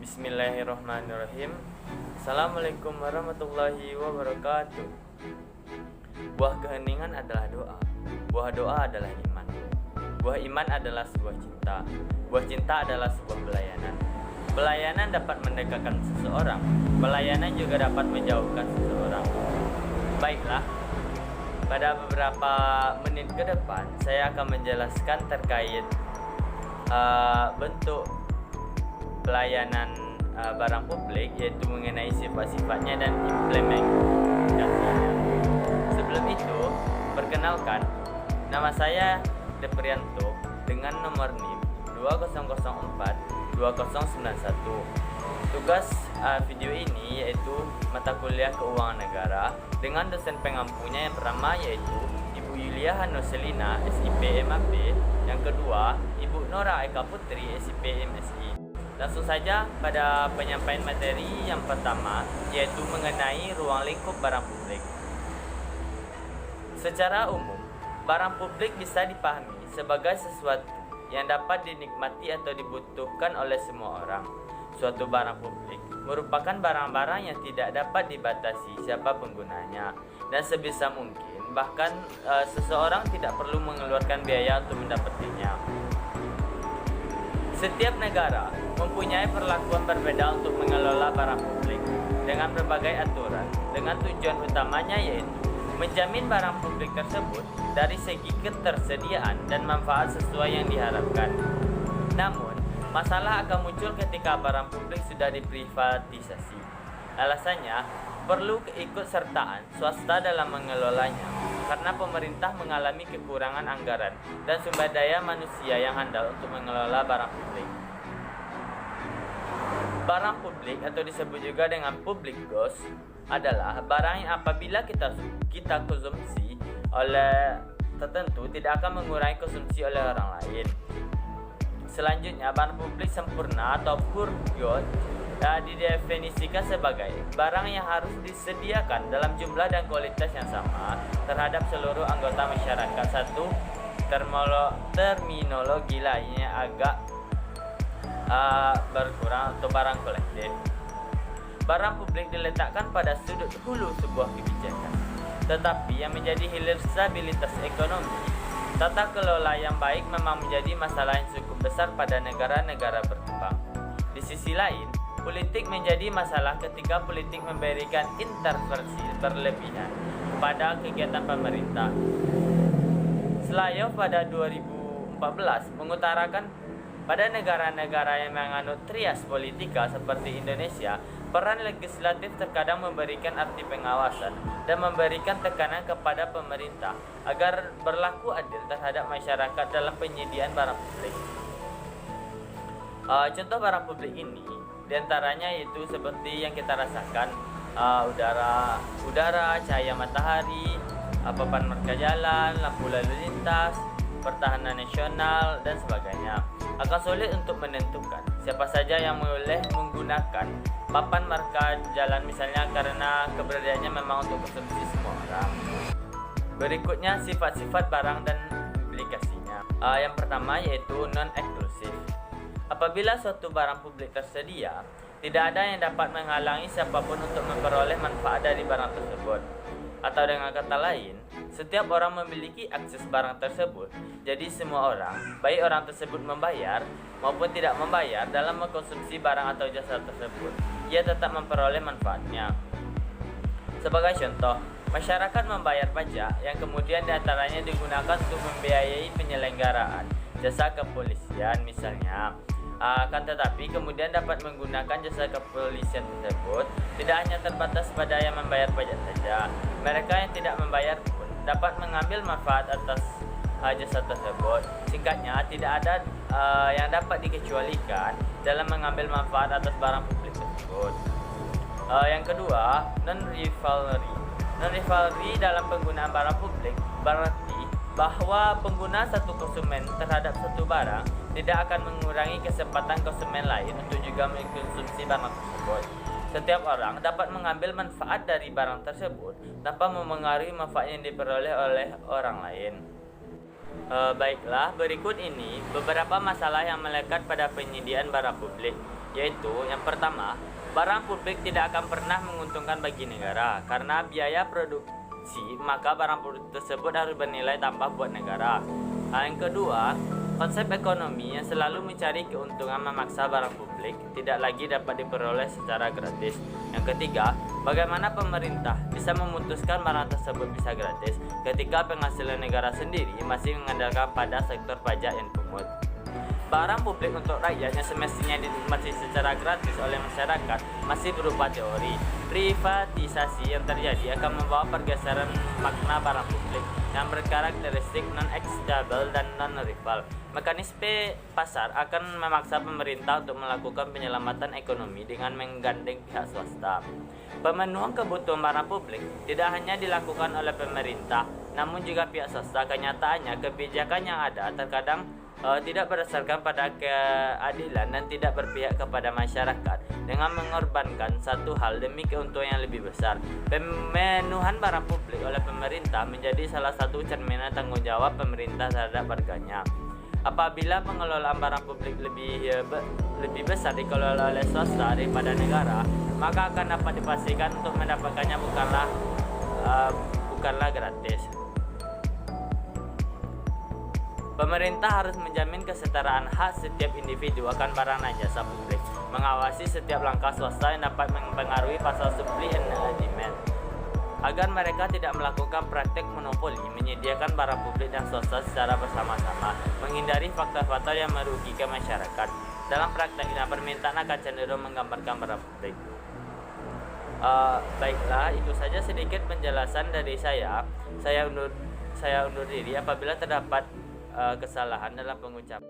Bismillahirrahmanirrahim. Assalamualaikum warahmatullahi wabarakatuh. Buah keheningan adalah doa. Buah doa adalah iman. Buah iman adalah sebuah cinta. Buah cinta adalah sebuah pelayanan. Pelayanan dapat mendekatkan seseorang. Pelayanan juga dapat menjauhkan seseorang. Baiklah, pada beberapa menit ke depan saya akan menjelaskan terkait bentuk pelayanan barang publik, yaitu mengenai sifat-sifatnya dan implementasinya. Sebelum itu, perkenalkan, nama saya Deprianto dengan nomor NIM 2004-2091. Tugas video ini yaitu mata kuliah Keuangan Negara dengan dosen pengampunya yang pertama yaitu Ibu Yulia Hanoselina, SIP MAP, yang kedua Ibu Nora Eka Putri, SIP MSI. Langsung saja pada penyampaian materi yang pertama, yaitu mengenai ruang lingkup barang publik. Secara umum, barang publik bisa dipahami sebagai sesuatu yang dapat dinikmati atau dibutuhkan oleh semua orang. Suatu barang publik merupakan barang-barang yang tidak dapat dibatasi siapa penggunanya, dan sebisa mungkin bahkan seseorang tidak perlu mengeluarkan biaya untuk mendapatkannya. Setiap negara mempunyai perlakuan berbeda untuk mengelola barang publik dengan berbagai aturan, dengan tujuan utamanya yaitu menjamin barang publik tersebut dari segi ketersediaan dan manfaat sesuai yang diharapkan. Namun, masalah akan muncul ketika barang publik sudah diprivatisasi. Alasannya, perlu keikutsertaan swasta dalam mengelolanya, karena pemerintah mengalami kekurangan anggaran dan sumber daya manusia yang handal untuk mengelola barang publik. Barang publik atau disebut juga dengan public goods adalah barang yang apabila kita konsumsi oleh tertentu tidak akan mengurangi konsumsi oleh orang lain. Selanjutnya, barang publik sempurna atau pure goods didefinisikan sebagai barang yang harus disediakan dalam jumlah dan kualitas yang sama terhadap seluruh anggota masyarakat. Satu terminologi lainnya agak berkurang atau barang kolektif. Barang publik diletakkan pada sudut hulu sebuah kebijakan, tetapi yang menjadi hilir stabilitas ekonomi, tata kelola yang baik memang menjadi masalah yang cukup besar pada negara-negara berkembang. Di sisi lain, politik menjadi masalah ketika politik memberikan intervensi berlebihan pada kegiatan pemerintah. Selayo pada 2014 mengutarakan pada negara-negara yang menganut trias politika seperti Indonesia, peran legislatif terkadang memberikan arti pengawasan dan memberikan tekanan kepada pemerintah agar berlaku adil terhadap masyarakat dalam penyediaan barang publik. Contoh barang publik ini diantaranya yaitu seperti yang kita rasakan, udara, cahaya matahari, papan marka jalan, lampu lalu lintas, pertahanan nasional, dan sebagainya. Akan sulit untuk menentukan siapa saja yang boleh menggunakan papan marka jalan misalnya karena keberadaannya memang untuk konsumsi semua orang. Berikutnya, sifat-sifat barang dan implikasinya. Yang pertama yaitu non-eksklusif. Apabila suatu barang publik tersedia, tidak ada yang dapat menghalangi siapapun untuk memperoleh manfaat dari barang tersebut. Atau dengan kata lain, setiap orang memiliki akses barang tersebut. Jadi semua orang, baik orang tersebut membayar maupun tidak membayar dalam mengkonsumsi barang atau jasa tersebut, ia tetap memperoleh manfaatnya. Sebagai contoh, masyarakat membayar pajak yang kemudian diantaranya digunakan untuk membiayai penyelenggaraan jasa kepolisian misalnya. Akan tetapi kemudian dapat menggunakan jasa kepolisian tersebut tidak hanya terbatas pada yang membayar pajak saja. Mereka yang tidak membayar pun dapat mengambil manfaat atas jasa tersebut. Singkatnya, tidak ada yang dapat dikecualikan dalam mengambil manfaat atas barang publik tersebut. Yang kedua, non-rivalry. Non-rivalry dalam penggunaan barang publik berarti bahwa pengguna satu konsumen terhadap satu barang tidak akan mengurangi kesempatan konsumen lain untuk juga mengkonsumsi barang tersebut. Setiap orang dapat mengambil manfaat dari barang tersebut tanpa memengaruhi manfaat yang diperoleh oleh orang lain. Baiklah, berikut ini beberapa masalah yang melekat pada penyediaan barang publik. yaitu yang pertama, barang publik tidak akan pernah menguntungkan bagi negara karena biaya produksi, maka barang produk tersebut harus bernilai tambah buat negara. Yang kedua, konsep ekonomi yang selalu mencari keuntungan memaksa barang publik tidak lagi dapat diperoleh secara gratis. Yang ketiga, bagaimana pemerintah bisa memutuskan barang tersebut bisa gratis ketika penghasilan negara sendiri masih mengandalkan pada sektor pajak yang dipungut. Barang publik untuk rakyat yang semestinya dinikmati secara gratis oleh masyarakat masih berupa teori. Privatisasi yang terjadi akan membawa pergeseran makna barang publik yang berkarakteristik non-exchangeable dan non-rival. Mekanisme pasar akan memaksa pemerintah untuk melakukan penyelamatan ekonomi dengan menggandeng pihak swasta. Pemenuhan kebutuhan barang publik tidak hanya dilakukan oleh pemerintah, namun juga pihak swasta. Kenyataannya, kebijakan yang ada terkadang tidak berdasarkan pada keadilan dan tidak berpihak kepada masyarakat dengan mengorbankan satu hal demi keuntungan yang lebih besar. Pemenuhan barang publik oleh pemerintah menjadi salah satu cerminan tanggung jawab pemerintah terhadap warganya. Apabila pengelolaan barang publik lebih besar dikelola oleh swasta daripada negara, maka akan dapat dipastikan untuk mendapatkannya bukanlah gratis. Pemerintah harus menjamin kesetaraan hak setiap individu akan barang dan jasa publik, mengawasi setiap langkah swasta yang dapat mempengaruhi pasar supply and demand, agar mereka tidak melakukan praktek monopoli menyediakan barang publik dan swasta secara bersama-sama, menghindari faktor-faktor yang merugikan masyarakat. Dalam prakteknya, permintaan akan cenderung menggambarkan barang publik. Baiklah, itu saja sedikit penjelasan dari saya. Saya undur diri apabila terdapat kesalahan dalam pengucapan.